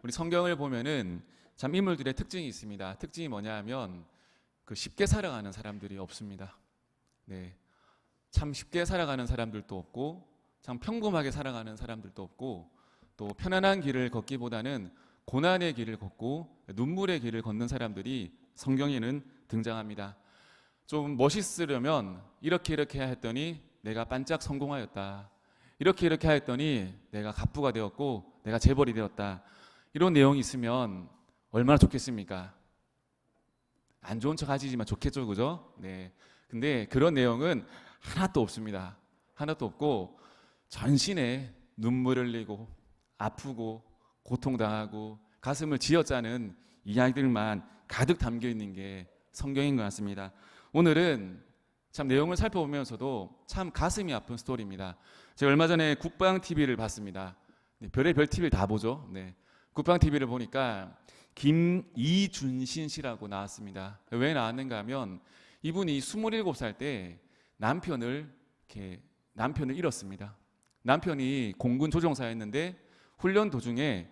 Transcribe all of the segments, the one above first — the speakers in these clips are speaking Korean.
우리 성경을 보면은 참 인물들의 특징이 있습니다. 특징이 뭐냐 하면 쉽게 살아가는 사람들이 없습니다. 네. 참 쉽게 살아가는 사람들도 없고 참 평범하게 살아가는 사람들도 없고 또 편안한 길을 걷기보다는 고난의 길을 걷고 눈물의 길을 걷는 사람들이 성경에는 등장합니다. 좀 멋있으려면 이렇게 해야 했더니 내가 반짝 성공하였다. 이렇게 하였더니 내가 갑부가 되었고 내가 재벌이 되었다. 이런 내용이 있으면 얼마나 좋겠습니까? 안 좋은 척 하지만 좋겠죠, 그죠? 네. 근데 그런 내용은 하나도 없습니다. 하나도 없고 전신에 눈물 흘리고 아프고 고통당하고 가슴을 쥐어짜는 이야기들만 가득 담겨 있는 게 성경인 것 같습니다. 오늘은 참 내용을 살펴보면서도 참 가슴이 아픈 스토리입니다. 제가 얼마 전에 국방 TV를 봤습니다. 네, 별의별 TV를 다 보죠. 네. 국방 TV를 보니까 김이준신 씨라고 나왔습니다. 왜 나왔는가 하면 이분이 27살 때 남편을 잃었습니다. 남편이 공군 조종사였는데 훈련 도중에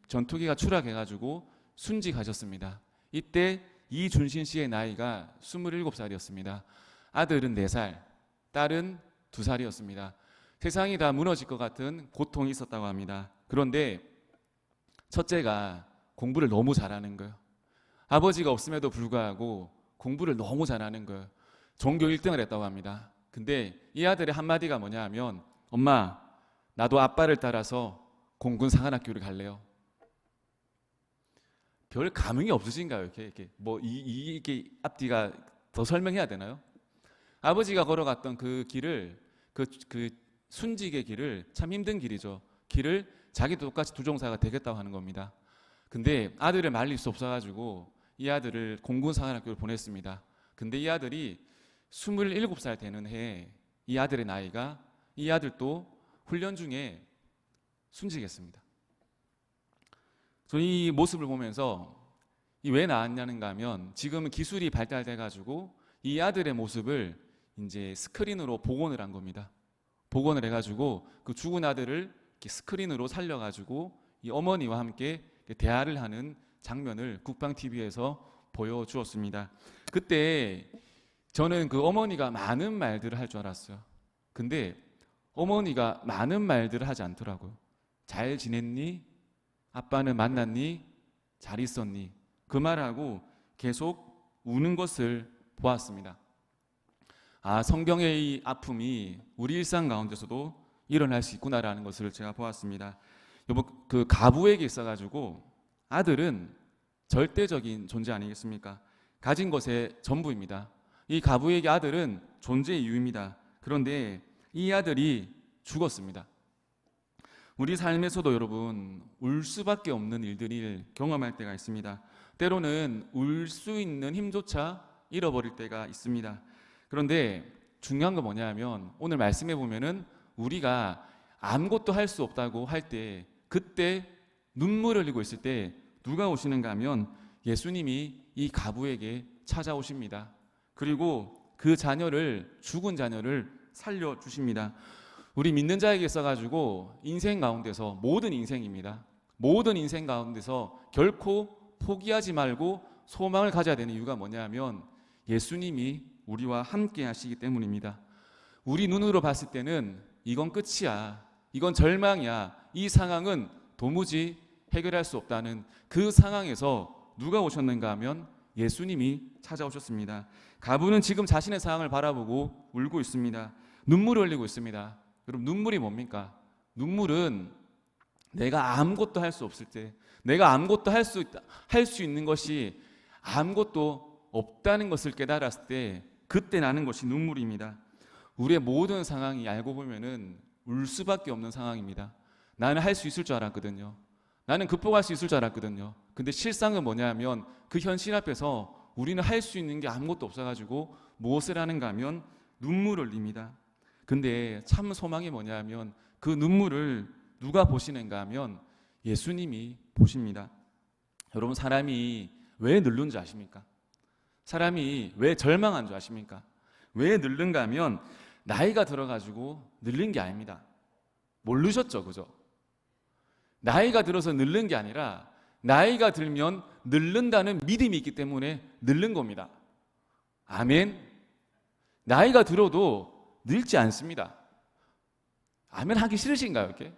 전투기가 추락해가지고 순직하셨습니다. 이때 이준신 씨의 나이가 27살이었습니다. 아들은 4살, 딸은 2살이었습니다. 세상이 다 무너질 것 같은 고통이 있었다고 합니다. 그런데 첫째가 공부를 너무 잘하는 거예요. 아버지가 없음에도 불구하고 공부를 너무 잘하는 거예요. 전교 1등을 했다고 합니다. 근데 이 아들의 한마디가 뭐냐 하면 엄마, 나도 아빠를 따라서 공군 사관학교를 갈래요. 별 감흥이 없으신가요? 이게 앞뒤가 더 설명해야 되나요? 아버지가 걸어갔던 그 길을 그 순직의 길을 참 힘든 길이죠. 길을 자기도 똑같이 조종사가 되겠다고 하는 겁니다. 근데 아들을 말릴 수 없어가지고 이 아들을 공군사관학교를 보냈습니다. 근데 이 아들이 27살 되는 해에 이 아들의 나이가 이 아들도 훈련 중에 순직했습니다. 저는 이 모습을 보면서 왜 나왔냐는가 하면 지금은 기술이 발달돼가지고 이 아들의 모습을 이제 스크린으로 복원을 한 겁니다. 복원을 해가지고 그 죽은 아들을 이렇게 스크린으로 살려가지고 이 어머니와 함께 대화를 하는 장면을 국방 TV에서 보여주었습니다. 그때 저는 그 어머니가 많은 말들을 할 줄 알았어요. 근데 어머니가 많은 말들을 하지 않더라고요. 잘 지냈니? 아빠는 만났니? 잘 있었니? 그 말하고 계속 우는 것을 보았습니다. 성경의 이 아픔이 우리 일상 가운데서도 일어날 수 있구나라는 것을 제가 보았습니다. 그 가부에게 있어가지고 아들은 절대적인 존재 아니겠습니까? 가진 것의 전부입니다. 이 가부에게 아들은 존재의 이유입니다. 그런데 이 아들이 죽었습니다. 우리 삶에서도 여러분 울 수밖에 없는 일들을 경험할 때가 있습니다. 때로는 울 수 있는 힘조차 잃어버릴 때가 있습니다. 그런데 중요한 건 뭐냐 하면 오늘 말씀해 보면은 우리가 아무것도 할 수 없다고 할 때 그때 눈물을 흘리고 있을 때 누가 오시는가 하면 예수님이 이 가부에게 찾아오십니다. 그리고 그 죽은 자녀를 살려주십니다. 우리 믿는 자에게 있어가지고 인생 가운데서 모든 인생입니다. 모든 인생 가운데서 결코 포기하지 말고 소망을 가져야 되는 이유가 뭐냐 하면 예수님이 우리와 함께 하시기 때문입니다. 우리 눈으로 봤을 때는 이건 끝이야, 이건 절망이야, 이 상황은 도무지 해결할 수 없다는 그 상황에서 누가 오셨는가 하면 예수님이 찾아오셨습니다. 가부는 지금 자신의 상황을 바라보고 울고 있습니다. 눈물을 흘리고 있습니다. 여러분, 눈물이 뭡니까? 눈물은 내가 아무것도 할 수 없을 때, 내가 아무것도 할 수 있는 것이 아무것도 없다는 것을 깨달았을 때 그때 나는 것이 눈물입니다. 우리의 모든 상황이 알고 보면은 울 수밖에 없는 상황입니다. 나는 할 수 있을 줄 알았거든요. 나는 극복할 수 있을 줄 알았거든요. 근데 실상은 뭐냐면 그 현실 앞에서 우리는 할 수 있는 게 아무것도 없어가지고 무엇을 하는가 하면 눈물을 흘립니다. 근데 참 소망이 뭐냐면 그 눈물을 누가 보시는가 하면 예수님이 보십니다. 여러분, 사람이 왜 늙는 줄 아십니까? 사람이 왜 절망한 줄 아십니까? 왜 늙는가 하면 나이가 들어가지고 늙는 게 아닙니다. 모르셨죠, 그죠? 나이가 들어서 늙는 게 아니라 나이가 들면 늙는다는 믿음이 있기 때문에 늙는 겁니다. 아멘. 나이가 들어도 늙지 않습니다. 아멘 하기 싫으신가요? 이렇게?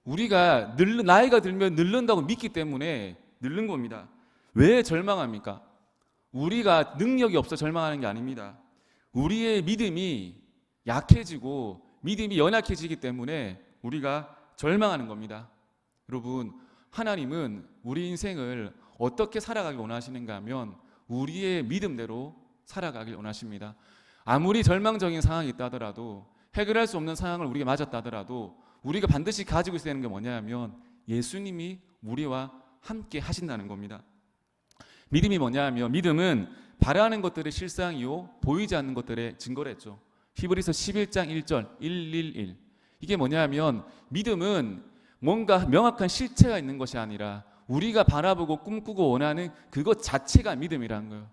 우리가 나이가 들면 늙는다고 믿기 때문에 늙는 겁니다. 왜 절망합니까? 우리가 능력이 없어 절망하는 게 아닙니다. 우리의 믿음이 약해지고 믿음이 연약해지기 때문에 우리가 절망하는 겁니다. 여러분, 하나님은 우리 인생을 어떻게 살아가길 원하시는가 하면 우리의 믿음대로 살아가길 원하십니다. 아무리 절망적인 상황이 있다 하더라도, 해결할 수 없는 상황을 우리가 맞았다 하더라도 우리가 반드시 가지고 있어야 되는 게 뭐냐 하면 예수님이 우리와 함께 하신다는 겁니다. 믿음이 뭐냐 하면 믿음은 바라는 것들의 실상이요 보이지 않는 것들의 증거를 했죠. 히브리서 11장 1절 111. 이게 뭐냐 하면 믿음은 뭔가 명확한 실체가 있는 것이 아니라 우리가 바라보고 꿈꾸고 원하는 그것 자체가 믿음이라는 거예요.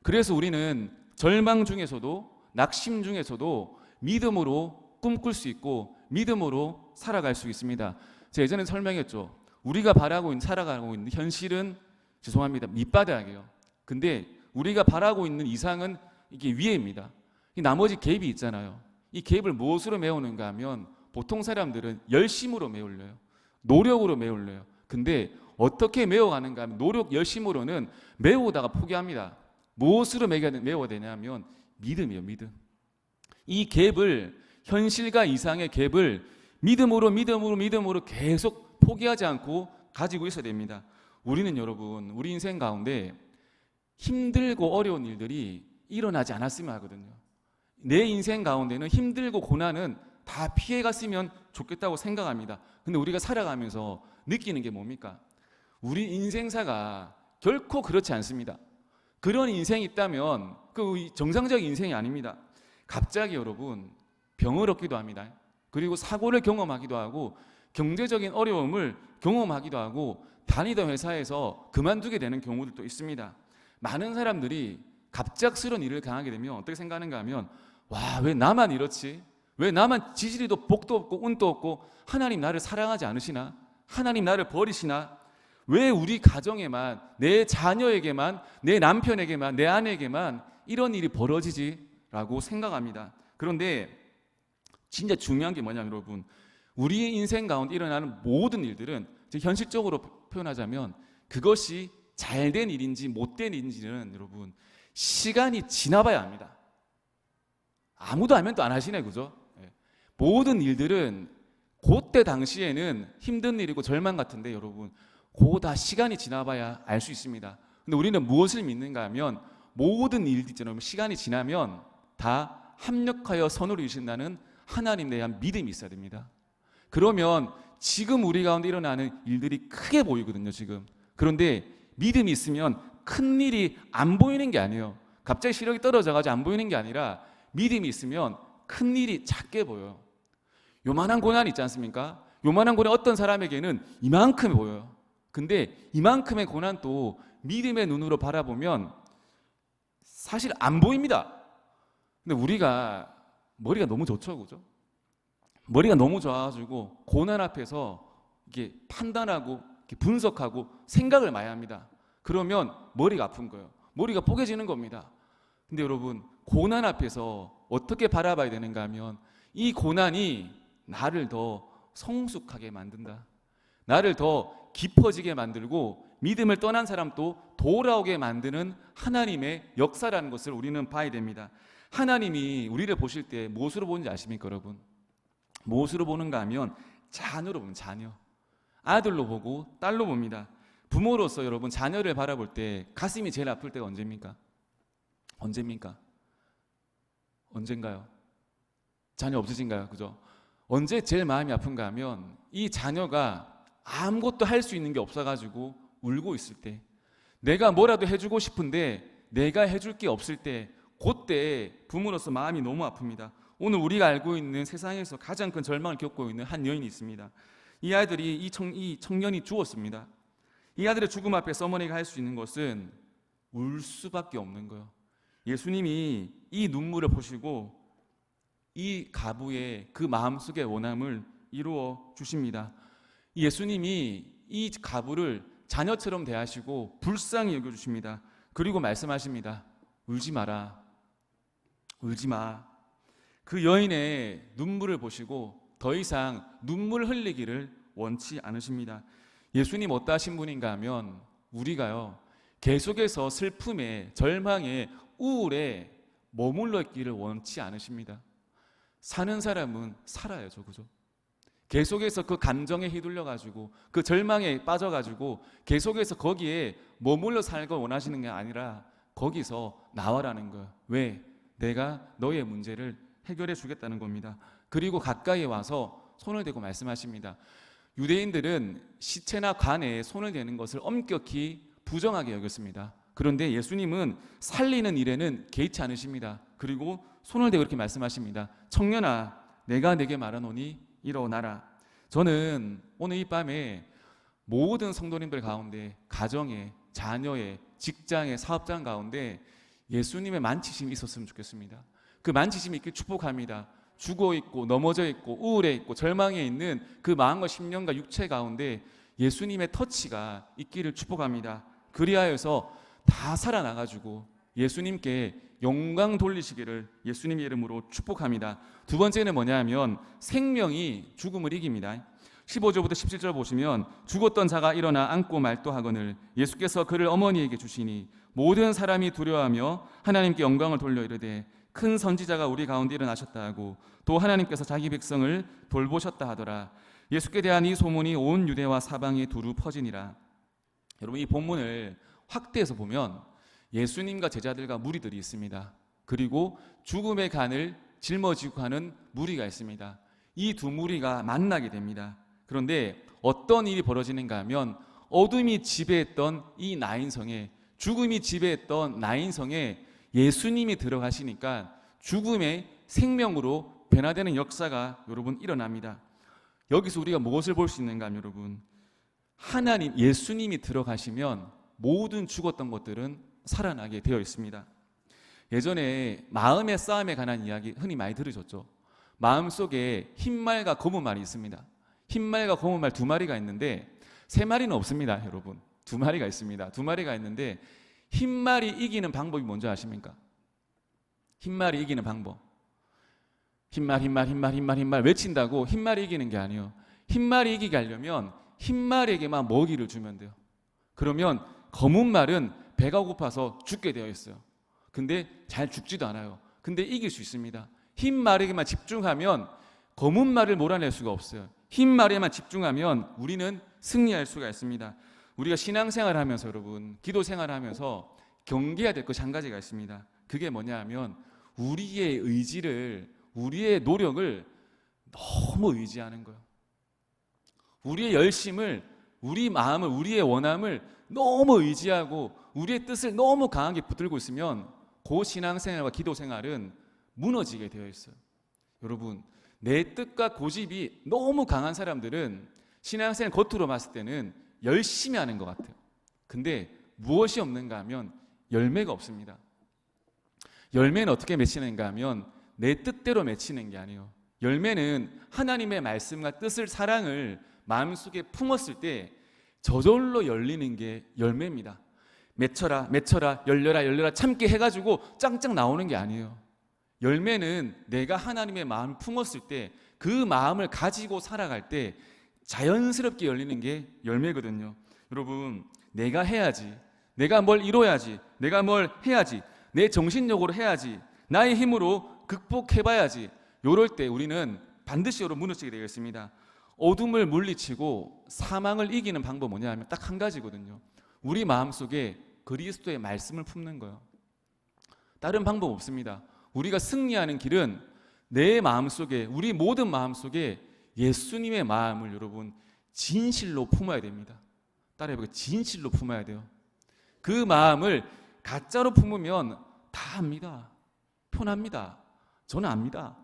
그래서 우리는 절망 중에서도 낙심 중에서도 믿음으로 꿈꿀 수 있고 믿음으로 살아갈 수 있습니다. 제가 예전에 설명했죠. 우리가 바라고 있는, 살아가고 있는 현실은 죄송합니다, 밑바닥이에요. 근데 우리가 바라고 있는 이상은 이게 위에입니다. 이 나머지 갭이 있잖아요. 이 갭을 무엇으로 메우는가 하면 보통 사람들은 열심으로 메우려요. 노력으로 메우려요. 근데 어떻게 메워가는가 하면 노력 열심으로는 메우다가 포기합니다. 무엇으로 메워야 되냐면 믿음이에요. 믿음. 이 갭을, 현실과 이상의 갭을 믿음으로 계속 포기하지 않고 가지고 있어야 됩니다. 우리는 여러분, 우리 인생 가운데 힘들고 어려운 일들이 일어나지 않았으면 하거든요. 내 인생 가운데는 힘들고 고난은 다 피해갔으면 좋겠다고 생각합니다. 근데 우리가 살아가면서 느끼는 게 뭡니까? 우리 인생사가 결코 그렇지 않습니다. 그런 인생이 있다면 그 정상적인 인생이 아닙니다. 갑자기 여러분 병을 얻기도 합니다. 그리고 사고를 경험하기도 하고 경제적인 어려움을 경험하기도 하고 다니던 회사에서 그만두게 되는 경우들도 있습니다. 많은 사람들이 갑작스러운 일을 당하게 되면 어떻게 생각하는가 하면 와, 왜 나만 이렇지? 왜 나만 지지리도 복도 없고 운도 없고 하나님 나를 사랑하지 않으시나? 하나님 나를 버리시나? 왜 우리 가정에만, 내 자녀에게만, 내 남편에게만, 내 아내에게만 이런 일이 벌어지지? 라고 생각합니다. 그런데 진짜 중요한 게 뭐냐면 여러분, 우리 인생 가운데 일어나는 모든 일들은 현실적으로 표현하자면 그것이 잘된 일인지 못된 일인지는 여러분 시간이 지나봐야 합니다. 아무도 알면 또 안 하시네, 그죠? 모든 일들은 그때 당시에는 힘든 일이고 절망 같은데 여러분 그거 다 시간이 지나봐야 알 수 있습니다. 근데 우리는 무엇을 믿는가 하면 모든 일들 있잖아요. 시간이 지나면 다 합력하여 선으로 이루신다는 하나님에 대한 믿음이 있어야 됩니다. 그러면 지금 우리 가운데 일어나는 일들이 크게 보이거든요, 지금. 그런데 믿음이 있으면 큰 일이 안 보이는 게 아니에요. 갑자기 시력이 떨어져가지고 안 보이는 게 아니라 믿음이 있으면 큰 일이 작게 보여요. 요만한 고난이 있지 않습니까? 요만한 고난 어떤 사람에게는 이만큼이 보여요. 근데 이만큼의 고난도 믿음의 눈으로 바라보면 사실 안 보입니다. 근데 우리가 머리가 너무 좋죠, 그죠? 머리가 너무 좋아가지고 고난 앞에서 이게 판단하고 이렇게 분석하고 생각을 많이 합니다. 그러면 머리가 아픈 거예요. 머리가 뽀개지는 겁니다. 근데 여러분 고난 앞에서 어떻게 바라봐야 되는가 하면 이 고난이 나를 더 성숙하게 만든다. 나를 더 깊어지게 만들고 믿음을 떠난 사람도 돌아오게 만드는 하나님의 역사라는 것을 우리는 봐야 됩니다. 하나님이 우리를 보실 때 무엇으로 보는지 아십니까, 여러분? 무엇으로 보는가 하면 자녀로 보면 자녀. 아들로 보고 딸로 봅니다. 부모로서 여러분 자녀를 바라볼 때 가슴이 제일 아플 때가 언제입니까? 언젠가요? 자녀 없으신가요? 그죠? 언제 제일 마음이 아픈가 하면 이 자녀가 아무것도 할 수 있는 게 없어가지고 울고 있을 때, 내가 뭐라도 해주고 싶은데 내가 해줄 게 없을 때, 그때 부모로서 마음이 너무 아픕니다. 오늘 우리가 알고 있는 세상에서 가장 큰 절망을 겪고 있는 한 여인이 있습니다. 이 아들이 이 청년이 죽었습니다. 이 아들의 죽음 앞에 어머니가 할 수 있는 것은 울 수밖에 없는 거예요. 예수님이 이 눈물을 보시고 이 가부의 그 마음속의 원함을 이루어 주십니다. 예수님이 이 가부를 자녀처럼 대하시고 불쌍히 여겨주십니다. 그리고 말씀하십니다. 울지 마라. 울지 마. 그 여인의 눈물을 보시고 더 이상 눈물 흘리기를 원치 않으십니다. 예수님 어떠하신 분인가 하면 우리가요, 계속해서 슬픔에, 절망에, 우울에 머물러 있기를 원치 않으십니다. 사는 사람은 살아야죠, 그죠? 계속해서 그 감정에 휘둘려가지고 그 절망에 빠져가지고 계속해서 거기에 머물러 살걸 원하시는 게 아니라 거기서 나와라는 거예요. 왜? 내가 너의 문제를 해결해 주겠다는 겁니다. 그리고 가까이 와서 손을 대고 말씀하십니다. 유대인들은 시체나 관에 손을 대는 것을 엄격히 부정하게 여겼습니다. 그런데 예수님은 살리는 일에는 개의치 않으십니다. 그리고 손을 대고 이렇게 말씀하십니다. 청년아, 내가 네게 말하노니 일어나라. 저는 오늘 이 밤에 모든 성도님들 가운데, 가정에, 자녀에, 직장에, 사업장 가운데 예수님의 만지심이 있었으면 좋겠습니다. 그 만지심이 있길 축복합니다. 죽어 있고 넘어져 있고 우울해 있고 절망해 있는 그 마음과 심령과 육체 가운데 예수님의 터치가 있기를 축복합니다. 그리하여서 다 살아나가지고 예수님께 영광 돌리시기를 예수님의 이름으로 축복합니다. 두 번째는 뭐냐 하면 생명이 죽음을 이깁니다. 15절부터 17절 보시면 죽었던 자가 일어나 앉고 말도하거늘 예수께서 그를 어머니에게 주시니 모든 사람이 두려워하며 하나님께 영광을 돌려 이르되 큰 선지자가 우리 가운데 일어나셨다 하고 또 하나님께서 자기 백성을 돌보셨다 하더라. 예수께 대한 이 소문이 온 유대와 사방에 두루 퍼지니라. 여러분, 이 본문을 확대해서 보면 예수님과 제자들과 무리들이 있습니다. 그리고 죽음의 간을 짊어지고 가는 무리가 있습니다. 이 두 무리가 만나게 됩니다. 그런데 어떤 일이 벌어지는가 하면 어둠이 지배했던 이 나인성에, 죽음이 지배했던 나인성에 예수님이 들어가시니까 죽음의 생명으로 변화되는 역사가 여러분 일어납니다. 여기서 우리가 무엇을 볼 수 있는가 하면 여러분, 하나님, 예수님이 들어가시면 모든 죽었던 것들은 살아나게 되어 있습니다. 예전에 마음의 싸움에 관한 이야기 흔히 많이 들으셨죠? 마음속에 흰말과 검은 말이 있습니다. 흰말과 검은 말 두 마리가 있는데 세 마리는 없습니다, 여러분. 두 마리가 있습니다. 두 마리가 있는데 흰말이 이기는 방법이 뭔지 아십니까? 흰말이 이기는 방법. 흰말 외친다고 흰말이 이기는 게 아니에요. 흰말이 이기게 하려면 흰말에게만 먹이를 주면 돼요. 그러면 검은 말은 배가 고파서 죽게 되어 있어요. 근데 잘 죽지도 않아요. 근데 이길 수 있습니다. 흰 말에게만 집중하면 검은 말을 몰아낼 수가 없어요. 흰 말에만 집중하면 우리는 승리할 수가 있습니다. 우리가 신앙생활을 하면서 여러분, 기도생활을 하면서 경계해야 될 것이 한 가지가 있습니다. 그게 뭐냐 하면 우리의 의지를, 우리의 노력을 너무 의지하는 거예요. 우리의 열심을, 우리 마음을, 우리의 원함을 너무 의지하고 우리의 뜻을 너무 강하게 붙들고 있으면 그 신앙생활과 기도생활은 무너지게 되어 있어요. 여러분, 내 뜻과 고집이 너무 강한 사람들은 신앙생활 겉으로 봤을 때는 열심히 하는 것 같아요. 근데 무엇이 없는가 하면 열매가 없습니다. 열매는 어떻게 맺히는가 하면 내 뜻대로 맺히는 게 아니에요. 열매는 하나님의 말씀과 뜻을, 사랑을 마음속에 품었을 때 저절로 열리는 게 열매입니다. 맺혀라, 열려라 참게 해가지고 짱짱 나오는 게 아니에요. 열매는 내가 하나님의 마음을 품었을 때, 그 마음을 가지고 살아갈 때 자연스럽게 열리는 게 열매거든요. 여러분, 내가 해야지, 내가 뭘 이뤄야지, 내가 뭘 해야지, 내 정신력으로 해야지, 나의 힘으로 극복해봐야지, 이럴 때 우리는 반드시 여러분 무너지게 되겠습니다. 어둠을 물리치고 사망을 이기는 방법 뭐냐 하면 딱 한 가지거든요. 우리 마음속에 그리스도의 말씀을 품는 거예요. 다른 방법 없습니다. 우리가 승리하는 길은 내 마음속에, 우리 모든 마음속에 예수님의 마음을 여러분 진실로 품어야 됩니다. 따라해보세요. 진실로 품어야 돼요. 그 마음을 가짜로 품으면 다 압니다. 편합니다. 저는 압니다.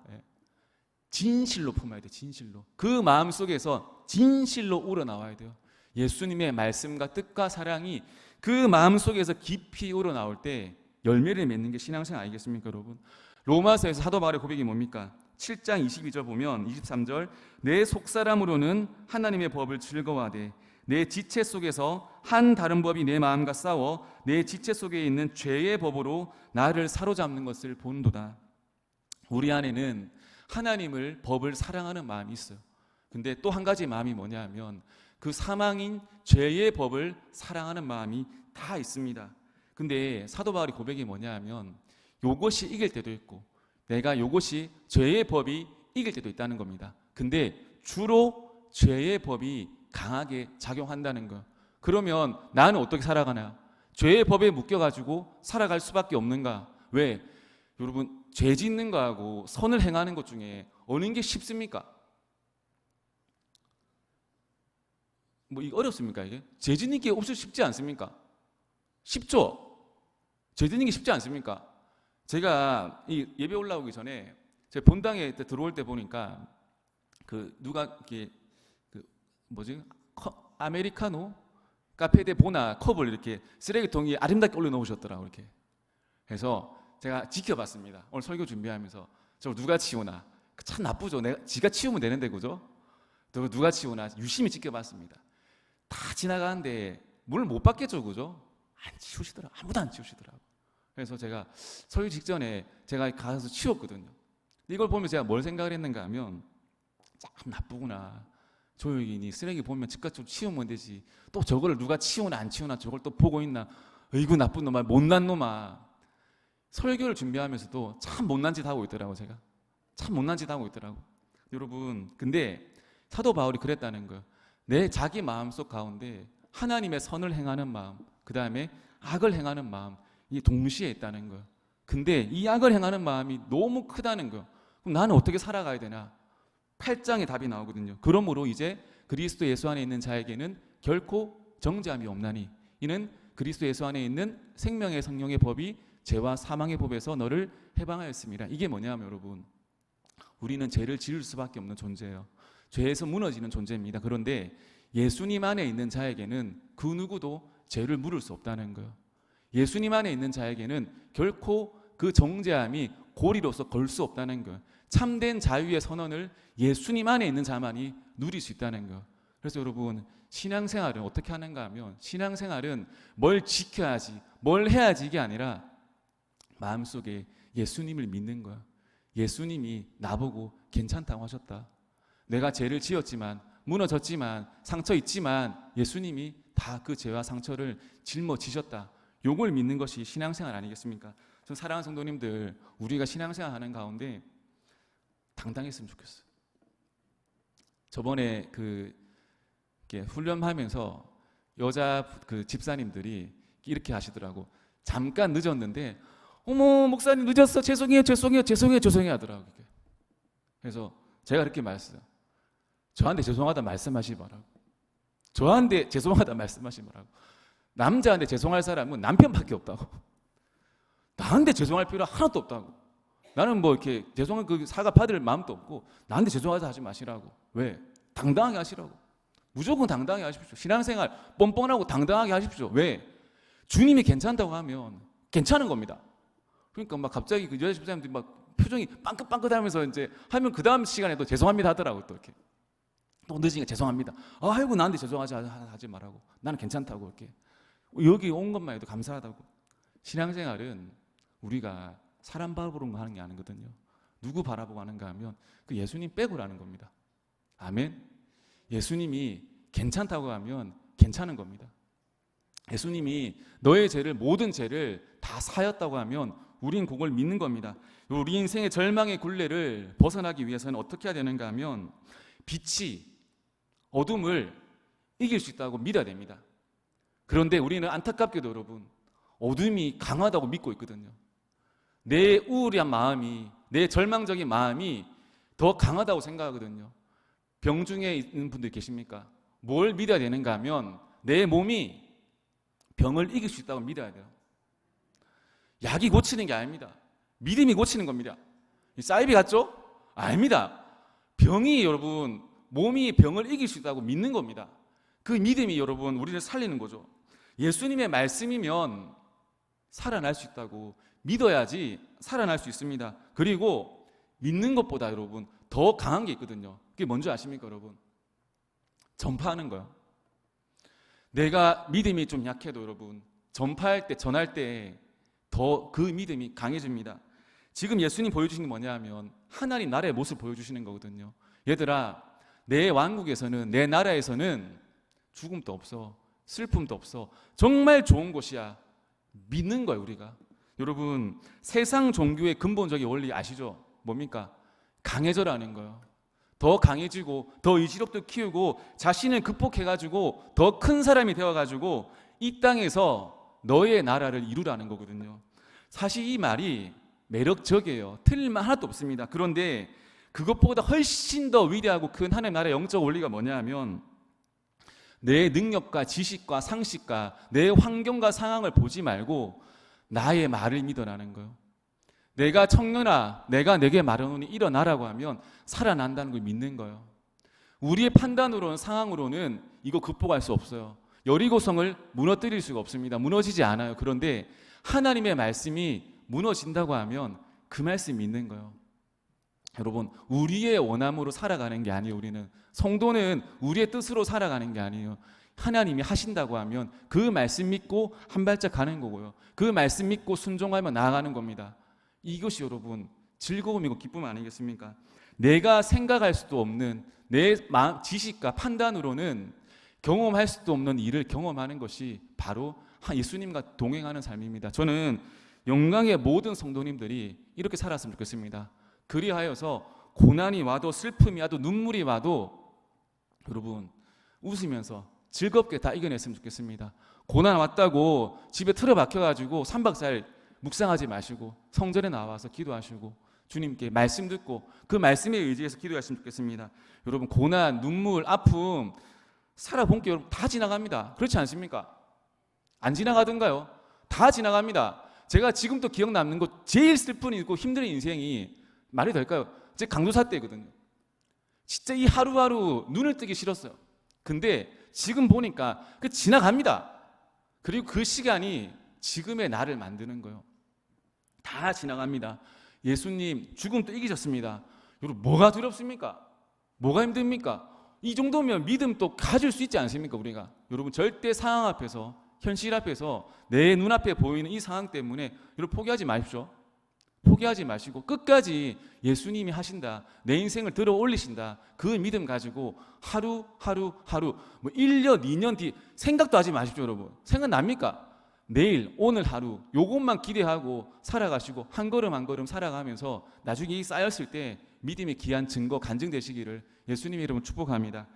진실로 품어야 돼요. 진실로. 그 마음 속에서 진실로 우러나와야 돼요. 예수님의 말씀과 뜻과 사랑이 그 마음 속에서 깊이 우러나올 때 열매를 맺는 게 신앙생활 아니겠습니까, 여러분? 로마서에서 사도 바울의 고백이 뭡니까? 7장 22절 보면 23절 내 속사람으로는 하나님의 법을 즐거워하되 내 지체 속에서 한 다른 법이 내 마음과 싸워 내 지체 속에 있는 죄의 법으로 나를 사로잡는 것을 본도다. 우리 안에는 하나님을 법을 사랑하는 마음이 있어요. 근데 또 한 가지 마음이 뭐냐면 그 사망인 죄의 법을 사랑하는 마음이 다 있습니다. 근데 사도 바울의 고백이 뭐냐면 요것이 이길 때도 있고 내가 요것이 죄의 법이 이길 때도 있다는 겁니다. 근데 주로 죄의 법이 강하게 작용한다는 거. 그러면 나는 어떻게 살아가나? 죄의 법에 묶여가지고 살아갈 수밖에 없는가? 왜? 여러분, 죄 짓는 거하고 선을 행하는 것 중에 어느 게 쉽습니까? 뭐 이게 어렵습니까? 이게 죄 짓는 게 없어 쉽지 않습니까? 쉽죠? 죄 짓는 게 쉽지 않습니까? 제가 이 예배 올라오기 전에 제 본당에 들어올 때 보니까 그 누가 이렇게 아메리카노 카페 데 보나 컵을 이렇게 쓰레기통에 아름답게 올려놓으셨더라고. 이렇게 해서 제가 지켜봤습니다. 오늘 설교 준비하면서 저 누가 치우나. 참 나쁘죠. 내가 지가 치우면 되는데, 그죠? 또 누가 치우나 유심히 지켜봤습니다. 다 지나가는데 물을 못 받겠죠, 그죠? 안 치우시더라. 아무도 안 치우시더라고. 그래서 제가 설교 직전에 제가 가서 치웠거든요. 이걸 보면 제가 뭘 생각을 했는가 하면 참 나쁘구나. 조용히 쓰레기 보면 즉각적으로 치우면 되지. 또 저거를 누가 치우나 안 치우나 저걸 또 보고 있나. 어이구 나쁜 놈아, 못난 놈아. 설교를 준비하면서도 참 못난 짓 하고 있더라고. 제가 참 못난 짓 하고 있더라고. 여러분, 근데 사도 바울이 그랬다는 거예요. 내 자기 마음속 가운데 하나님의 선을 행하는 마음, 그 다음에 악을 행하는 마음, 이 동시에 있다는 거예요. 근데 이 악을 행하는 마음이 너무 크다는 거예요. 그럼 나는 어떻게 살아가야 되나? 8장에 답이 나오거든요. 그러므로 이제 그리스도 예수 안에 있는 자에게는 결코 정죄함이 없나니 이는 그리스도 예수 안에 있는 생명의 성령의 법이 죄와 사망의 법에서 너를 해방하였습니다. 이게 뭐냐면 여러분, 우리는 죄를 지을 수밖에 없는 존재예요. 죄에서 무너지는 존재입니다. 그런데 예수님 안에 있는 자에게는 그 누구도 죄를 물을 수 없다는 거예요. 예수님 안에 있는 자에게는 결코 그 정죄함이 고리로서 걸 수 없다는 거예요. 참된 자유의 선언을 예수님 안에 있는 자만이 누릴 수 있다는 거예요. 그래서 여러분, 신앙생활은 어떻게 하는가 하면 신앙생활은 뭘 지켜야지, 뭘 해야지 이게 아니라 마음속에 예수님을 믿는 거예요. 예수님이 나보고 괜찮다고 하셨다. 내가 죄를 지었지만 무너졌지만 상처 있지만 예수님이 다 그 죄와 상처를 짊어지셨다. 요걸 믿는 것이 신앙생활 아니겠습니까? 전 사랑하는 성도님들, 우리가 신앙생활 하는 가운데 당당했으면 좋겠어요. 저번에 훈련하면서 여자 집사님들이 이렇게 하시더라고. 잠깐 늦었는데 어머 목사님 늦었어, 죄송해요 하더라고. 그래서 제가 그렇게 말했어요. 저한테 죄송하다 말씀하시기 바라고. 저한테 죄송하다 말씀하시기 바라고. 남자한테 죄송할 사람은 남편밖에 없다고. 나한테 죄송할 필요 하나도 없다고. 나는 뭐 이렇게 죄송한 그 사과 받을 마음도 없고 나한테 죄송하다 하지 마시라고. 왜? 당당하게 하시라고. 무조건 당당하게 하십시오. 신앙생활 뻔뻔하고 당당하게 하십시오. 왜? 주님이 괜찮다고 하면 괜찮은 겁니다. 그러니까 막 갑자기 그 여자 집사님들이 막 표정이 빵긋빵긋하면서 이제 하면 그 다음 시간에도 죄송합니다 하더라고. 또 이렇게 또 늦으니까 죄송합니다. 아이고 나한테 죄송하지 말라고. 나는 괜찮다고 이렇게 여기 온 것만 해도 감사하다고. 신앙생활은 우리가 사람 바라보는 거 하는 게 아니거든요. 누구 바라보고 하는가 하면 그 예수님 빼고라는 겁니다. 아멘. 예수님이 괜찮다고 하면 괜찮은 겁니다. 예수님이 너의 죄를, 모든 죄를 다 사였다고 하면 우린 그걸 믿는 겁니다. 우리 인생의 절망의 굴레를 벗어나기 위해서는 어떻게 해야 되는가 하면 빛이 어둠을 이길 수 있다고 믿어야 됩니다. 그런데 우리는 안타깝게도 여러분 어둠이 강하다고 믿고 있거든요. 내 우울한 마음이, 내 절망적인 마음이 더 강하다고 생각하거든요. 병중에 있는 분들 계십니까? 뭘 믿어야 되는가 하면 내 몸이 병을 이길 수 있다고 믿어야 돼요. 약이 고치는 게 아닙니다. 믿음이 고치는 겁니다. 사이비 같죠? 아닙니다. 병이 여러분, 몸이 병을 이길 수 있다고 믿는 겁니다. 그 믿음이 여러분 우리를 살리는 거죠. 예수님의 말씀이면 살아날 수 있다고 믿어야지 살아날 수 있습니다. 그리고 믿는 것보다 여러분 더 강한 게 있거든요. 그게 뭔지 아십니까, 여러분? 전파하는 거요. 내가 믿음이 좀 약해도 여러분 전파할 때, 전할 때 더 그 믿음이 강해집니다. 지금 예수님 보여주신 게 뭐냐 하면 하나님 나라의 모습 보여주시는 거거든요. 얘들아, 내 왕국에서는, 내 나라에서는 죽음도 없어, 슬픔도 없어, 정말 좋은 곳이야. 믿는 거예요, 우리가. 여러분, 세상 종교의 근본적인 원리 아시죠? 뭡니까? 강해져라는 거예요. 더 강해지고 더 의지력도 키우고 자신을 극복해가지고 더 큰 사람이 되어가지고 이 땅에서 너의 나라를 이루라는 거거든요. 사실 이 말이 매력적이에요. 틀릴 말 하나도 없습니다. 그런데 그것보다 훨씬 더 위대하고 큰 하나님 나라의 영적 원리가 뭐냐 하면 내 능력과 지식과 상식과 내 환경과 상황을 보지 말고 나의 말을 믿어라는 거예요. 내가 청년아, 내가 내게 말하노니 일어나라고 하면 살아난다는 걸 믿는 거예요. 우리의 판단으로는, 상황으로는 이거 극복할 수 없어요. 여리고성을 무너뜨릴 수가 없습니다. 무너지지 않아요. 그런데 하나님의 말씀이 무너진다고 하면 그 말씀 믿는 거예요. 여러분, 우리의 원함으로 살아가는 게 아니에요. 우리는 성도는 우리의 뜻으로 살아가는 게 아니에요. 하나님이 하신다고 하면 그 말씀 믿고 한 발짝 가는 거고요. 그 말씀 믿고 순종하며 나아가는 겁니다. 이것이 여러분 즐거움이고 기쁨 아니겠습니까? 내가 생각할 수도 없는 내 지식과 판단으로는 경험할 수도 없는 일을 경험하는 것이 바로 예수님과 동행하는 삶입니다. 저는 영광의 모든 성도님들이 이렇게 살았으면 좋겠습니다. 그리하여서 고난이 와도 슬픔이 와도 눈물이 와도 여러분 웃으면서 즐겁게 다 이겨냈으면 좋겠습니다. 고난 왔다고 집에 틀어박혀가지고 3박 4일 묵상하지 마시고 성전에 나와서 기도하시고 주님께 말씀 듣고 그 말씀에 의지해서 기도하시면 좋겠습니다. 여러분 고난, 눈물, 아픔 살아본 게 여러분 다 지나갑니다. 그렇지 않습니까? 안 지나가던가요? 다 지나갑니다. 제가 지금도 기억 남는 거 제일 슬픈 있고 힘든 인생이 말이 될까요? 제 강도사 때거든요. 진짜 이 하루하루 눈을 뜨기 싫었어요. 근데 지금 보니까 그 지나갑니다. 그리고 그 시간이 지금의 나를 만드는 거예요. 다 지나갑니다. 예수님 죽음도 이기셨습니다. 여러분 뭐가 두렵습니까? 뭐가 힘듭니까? 이 정도면 믿음 또 가질 수 있지 않습니까? 우리가 여러분 절대 상황 앞에서 현실 앞에서 내 눈앞에 보이는 이 상황 때문에 여러분 포기하지 마십시오. 포기하지 마시고 끝까지 예수님이 하신다, 내 인생을 들어 올리신다, 그 믿음 가지고 하루 뭐 1년 2년 뒤 생각도 하지 마십시오. 여러분 생각납니까? 내일 오늘 하루 요것만 기대하고 살아가시고 한 걸음 한 걸음 살아가면서 나중에 이 쌓였을 때 믿음의 귀한 증거 간증되시기를 예수님의 이름으로 축복합니다.